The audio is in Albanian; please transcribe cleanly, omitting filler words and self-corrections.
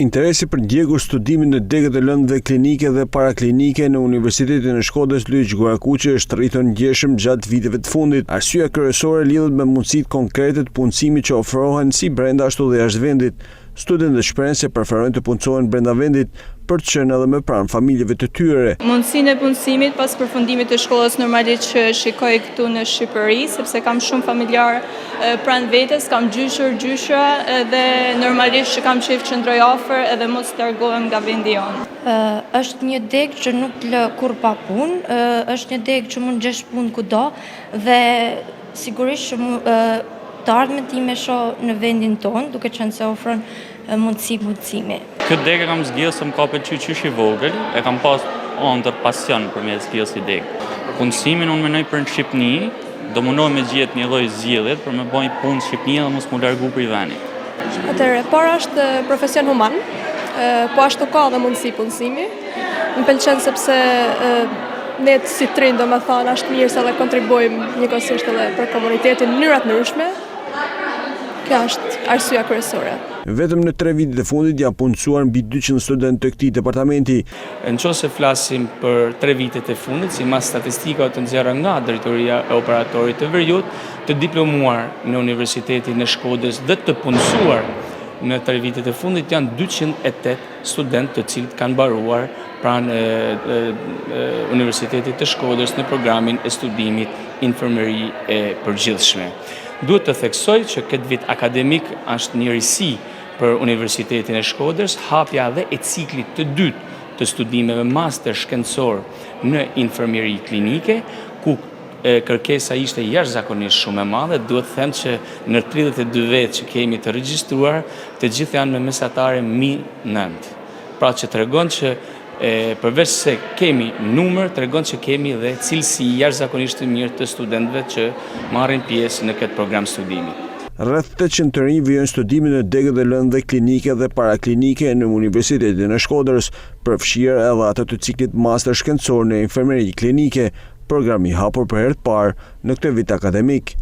Interesi për ndjekur studimin në degët e lëndëve klinike dhe paraklinike në Universitetin e Shkodrës Luiq Gorakuqi është rritur ndjeshëm gjatë viteve të fundit. Arsyeja kryesore lidhet me mundësitë konkrete të punësimit që ofrohen si brenda ashtu dhe jashtë vendit. Studentët shprehen se preferojnë të punësohen brenda vendit për të qenë edhe me pranë familjeve të tyre. Mundësinë e punësimit pas përfundimit të shkollës normalisht që shikoj këtu në Shqipëri, sepse kam shumë familjar pranë vetes, kam gjyshra dhe normalisht që kam qejf që ndroj afër edhe mos të largohem nga vendi jonë. Është një degë që nuk lë kur pa punë, është një degë që mund gjesh punë kudo dhe sigurisht që të ardhmen time shoh në vendin tonë, duke qenë se ofron mundësi punësimi. Këtë degë kam zgjidhur se më ka pëlqyer qysh i vogël, e kam pas ëndër pasion për me zgjidhur si degë. Punësimin unë mendoj për në Shqipëni, do mundohem me gjetë një lloj zgjidhje për me bëj punë në Shqipëni dhe mos mu largu prej vendit. Atëherë, para është profesion human, po ashtu ka dhe mundësi punësimi. Më pëlqen sepse ne si trin, domethënë, është mirë se edhe kontribuojmë njëkohësisht edhe për komunitetin në mënyra të ndryshme. Kjo është arsyeja kryesore. Vetëm në 3 vitet e fundit janë punësuar mbi 200 studentë të këtij departamenti. Nëse flasim për 3 vitet e fundit, sipas statistikave të nxjerrë nga drejtoria e operatorit të veriut, të diplomuar në Universitetin e Shkodrës dhe të punësuar në 3 vitet e fundit janë 208 studentë të cilët kanë mbaruar pranë Universitetit të Shkodrës në programin e studimit Infermeri e Përgjithshme. Duhet të theksoj që këtë vit akademik është një risi për Universitetin e Shkodrës, hapja dhe e ciklit të dytë të studimeve master shkencor në infermieri klinike, ku kërkesa ishte jashtëzakonisht shumë e madhe. Duhet të them që në 32 vjet që kemi të regjistruar, të gjithë janë me mesatare -9. Pra që tregon që përveç se kemi numër, tregon që kemi dhe cilësi jashtëzakonisht të mirë të studentëve që marrin pjesë në këtë program studimi. Rreth 800 të rinj vijojnë studimin në degët e lëndëve klinike dhe paraklinike në Universitetin e Shkodrës, përfshirë edhe ato të ciklit master shkencor në infermeri klinike, programi hapur për herë të parë në këtë vit akademik.